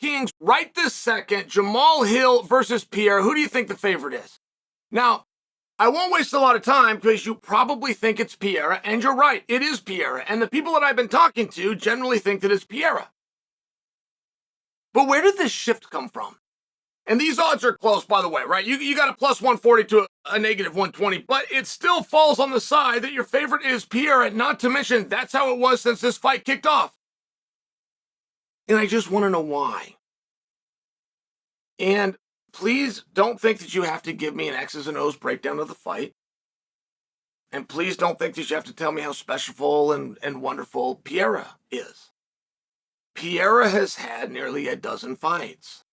DraftKings, right this second, Jamahal Hill versus Pereira. Who do you think the favorite is? Now, I won't waste a lot of time because you probably think it's Pereira, and you're right, it is Pereira. And the people that I've been talking to generally think that it's Pereira. But where did this shift come from? And these odds are close, by the way, right? You got a plus 140 to a negative 120, but it still falls on the side that your favorite is Pereira, not to mention that's how it was since this fight kicked off. And I just want to know why. And please don't think that you have to give me an X's and O's breakdown of the fight. And please don't think that you have to tell me how special and wonderful Pereira is. Pereira has had nearly a dozen fights.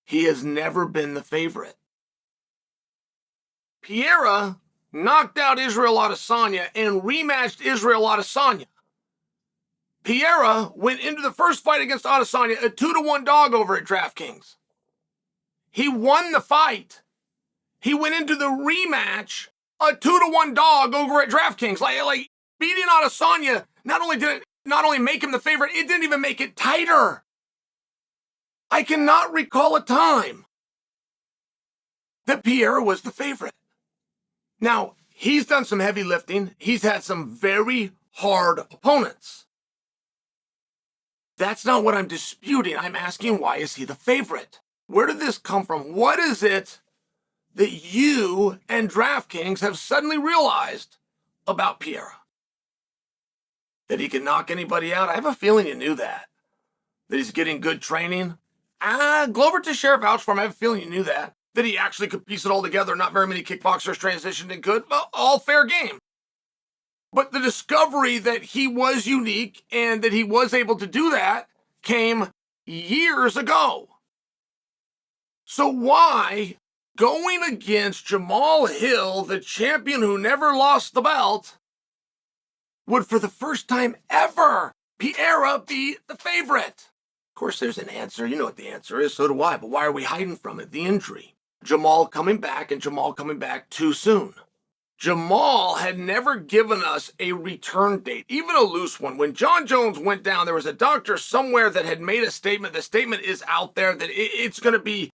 He has never been the favorite. Pereira knocked out Israel Adesanya and rematched Israel Adesanya. Pereira went into the first fight against Adesanya a 2-1 dog over at DraftKings. He won the fight. He went into the rematch a 2-1 dog over at DraftKings. Like beating Adesanya not only make him the favorite, it didn't even make it tighter. I cannot recall a time that Pereira was the favorite. Now, he's done some heavy lifting. He's had some very hard opponents. That's not what I'm disputing. I'm asking, why is he the favorite? Where did this come from? What is it that you and DraftKings have suddenly realized about Pereira? That he can knock anybody out? I have a feeling you knew that. That he's getting good training? Glover Teixeira vouched for him. I have a feeling you knew that. That he actually could piece it all together. Not very many kickboxers transitioned and could. Well, all fair game. But the discovery that he was unique and that he was able to do that came years ago. So why, going against Jamahal Hill, the champion who never lost the belt, would for the first time ever Pereira be the favorite? Of course, there's an answer. You know what the answer is. So do I. But why are we hiding from it? The injury. Jamahal coming back, and Jamahal coming back too soon. Jamahal had never given us a return date, even a loose one. When Jon Jones went down, there was a doctor somewhere that had made a statement. The statement is out there that it's going to be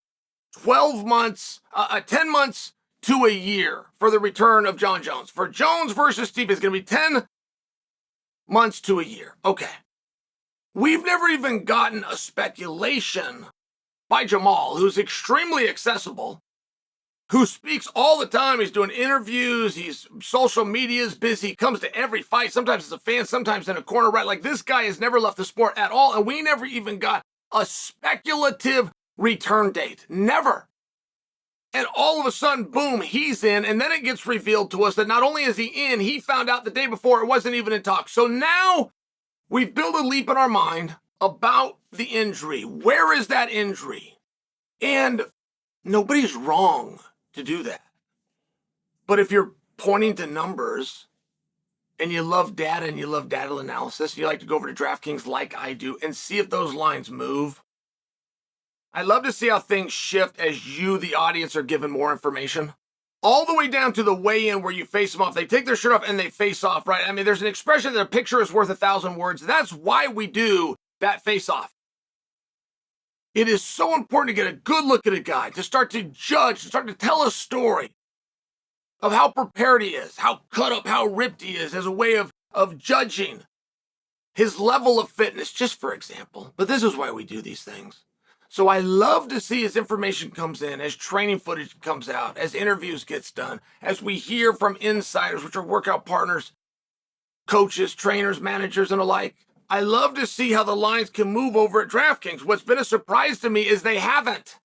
12 months, 10 months to a year for the return of Jon Jones. For Jones versus Steve, it's going to be 10 months to a year. Okay. We've never even gotten a speculation by Jamahal, who's extremely accessible, who speaks all the time. He's doing interviews. He's social media is busy. He comes to every fight. Sometimes as a fan, sometimes in a corner, right? Like, this guy has never left the sport at all. And we never even got a speculative return date. Never. And all of a sudden, boom, he's in. And then it gets revealed to us that not only is he in, he found out the day before it wasn't even in talk. So now we've built a leap in our mind about the injury. Where is that injury? And nobody's wrong to do that. But if you're pointing to numbers and you love data and you love data analysis, you like to go over to DraftKings like I do and see if those lines move. I love to see how things shift as you, the audience, are given more information. All the way down to the weigh-in where you face them off. They take their shirt off and they face off, right? I mean, there's an expression that a picture is worth 1,000 words. That's why we do that face-off. It is so important to get a good look at a guy, to start to judge, to start to tell a story of how prepared he is, how cut up, how ripped he is, as a way of judging his level of fitness, just for example. But this is why we do these things. So I love to see as information comes in, as training footage comes out, as interviews gets done, as we hear from insiders, which are workout partners, coaches, trainers, managers, and alike. I love to see how the lines can move over at DraftKings. What's been a surprise to me is they haven't.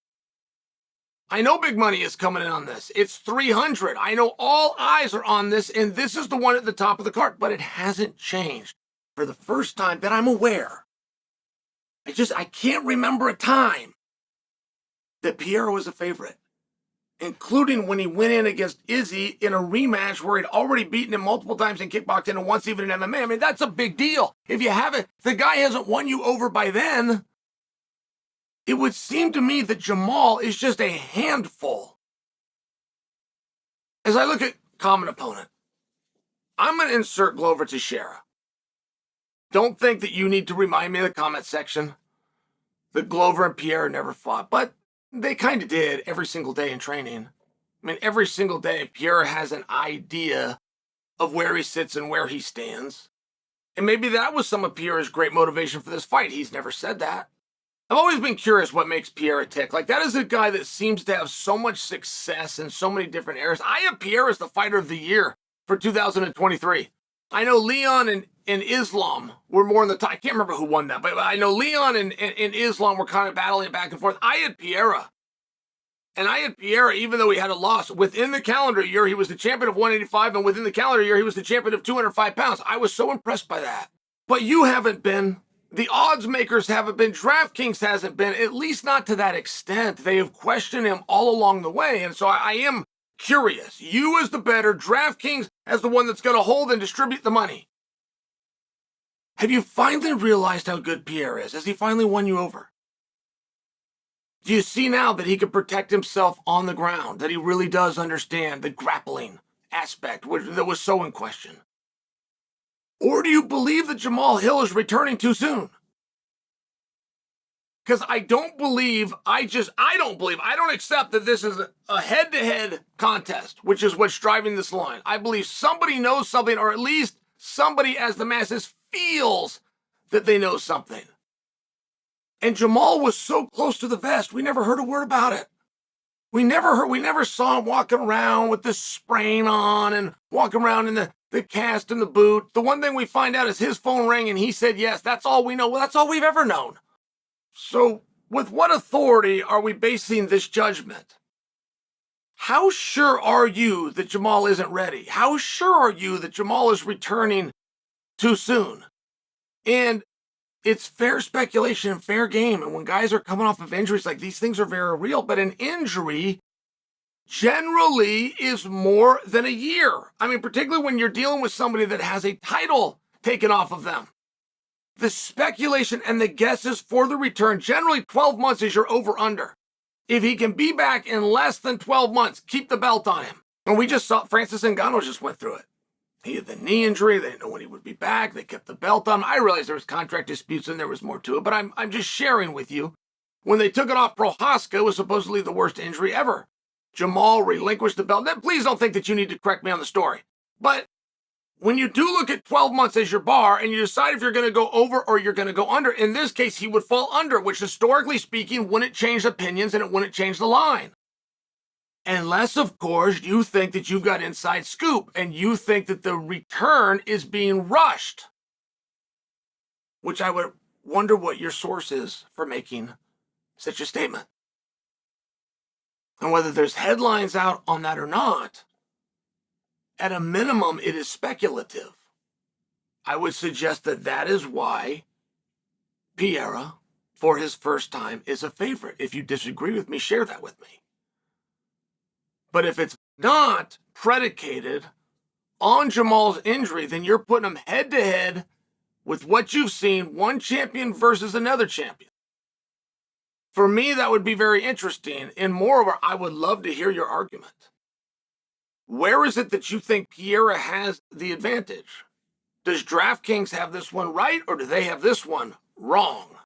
I know big money is coming in on this. It's 300. I know all eyes are on this, and this is the one at the top of the card, but it hasn't changed for the first time that I'm aware. I can't remember a time that Pereira was a favorite, including when he went in against Izzy in a rematch where he'd already beaten him multiple times in kickboxing and once even in MMA. I mean, that's a big deal. If the guy hasn't won you over by then, it would seem to me that Jamahal is just a handful. As I look at common opponent, I'm going to insert Glover Teixeira. Don't think that you need to remind me in the comment section that Glover and Pereira never fought, but they kind of did every single day in training. I mean, every single day, Pereira has an idea of where he sits and where he stands. And maybe that was some of Pereira's great motivation for this fight. He's never said that. I've always been curious what makes Pereira tick. Like, that is a guy that seems to have so much success in so many different areas. I have Pereira as the fighter of the year for 2023. I know Leon and Islam were more in the top. I can't remember who won that, but I know Leon and Islam were kind of battling back and forth. I had Pereira. And I had Pereira, even though he had a loss, within the calendar year, he was the champion of 185, and within the calendar year, he was the champion of 205 pounds. I was so impressed by that. But you haven't been. The odds makers haven't been. DraftKings hasn't been, at least not to that extent. They have questioned him all along the way. And so I am curious. You as the bettor, DraftKings as the one that's going to hold and distribute the money. Have you finally realized how good Pereira is? Has he finally won you over? Do you see now that he can protect himself on the ground, that he really does understand the grappling aspect that was so in question? Or do you believe that Jamahal Hill is returning too soon? Because I don't accept that this is a head-to-head contest, which is what's driving this line. I believe somebody knows something, or at least somebody, as the masses, feels that they know something. And Jamahal was so close to the vest, we never heard a word about it. We never saw him walking around with the sprain on and walking around in the cast and the boot. The one thing we find out is his phone rang and he said yes. That's all we know. Well, that's all we've ever known. So with what authority are we basing this judgment? How sure are you that Jamahal isn't ready? How sure are you that Jamahal is returning too soon? And it's fair speculation and fair game. And when guys are coming off of injuries, like, these things are very real. But an injury generally is more than a year. I mean, particularly when you're dealing with somebody that has a title taken off of them. The speculation and the guesses for the return, generally 12 months is your over-under. If he can be back in less than 12 months, keep the belt on him. And we just saw Francis Ngannou just went through it. He had the knee injury. They didn't know when he would be back. They kept the belt on him. I realized there was contract disputes and there was more to it, but I'm just sharing with you. When they took it off Prohaska, it was supposedly the worst injury ever. Jamahal relinquished the belt. Now, please don't think that you need to correct me on the story. But when you do look at 12 months as your bar and you decide if you're going to go over or you're going to go under, in this case, he would fall under, which historically speaking wouldn't change opinions and it wouldn't change the line. Unless, of course, you think that you've got inside scoop and you think that the return is being rushed. Which I would wonder what your source is for making such a statement. And whether there's headlines out on that or not, at a minimum, it is speculative. I would suggest that that is why Pereira, for his first time, is a favorite. If you disagree with me, share that with me. But if it's not predicated on Jamahal's injury, then you're putting him head-to-head with what you've seen, one champion versus another champion. For me, that would be very interesting. And moreover, I would love to hear your argument. Where is it that you think Pereira has the advantage? Does DraftKings have this one right, or do they have this one wrong?